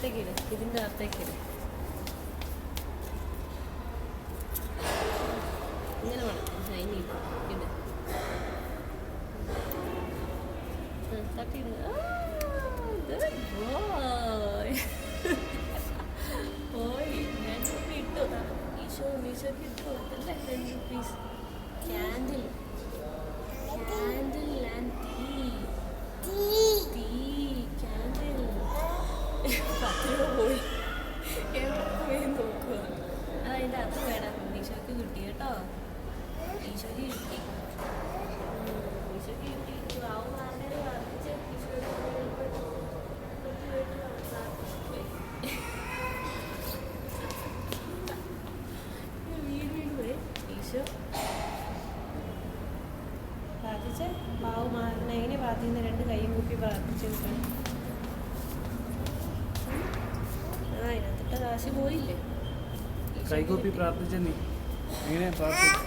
അകത്തേക്ക് ഇട്, ഇതിൻ്റെ അകത്തേക്ക് ഇട്. ഇങ്ങനെ വേണം. ഇനി ഇട് തട്ടിയിടുക. പോയി 2 രൂപ ഇട്ടു. മീശോക്ക് ഇട്ട് കൊടുത്തല്ലേ 2 rupees. Candle and tea candle 10 രൂപ പോയി. എവിടെ പോയി നോക്കുക. അതിൻ്റെ അത് വേണം. മീശോക്ക് കിട്ടി കേട്ടോ. മീശോക്ക് കിട്ടി. വാവ് മാറിനെ വർദ്ധിച്ച് പ്രാർത്ഥിച്ച് മാവ് മാറണ എങ്ങനെ പ്രാർത്ഥിക്കുന്ന 2 കൈയും കൂപ്പി പ്രാർത്ഥിച്ചു. അതിനകത്തിട്ട കാശ് പോയില്ലേ? കൈകൂപ്പി പ്രാർത്ഥിച്ച നീ എങ്ങനെ പ്രാർത്ഥിച്ചു?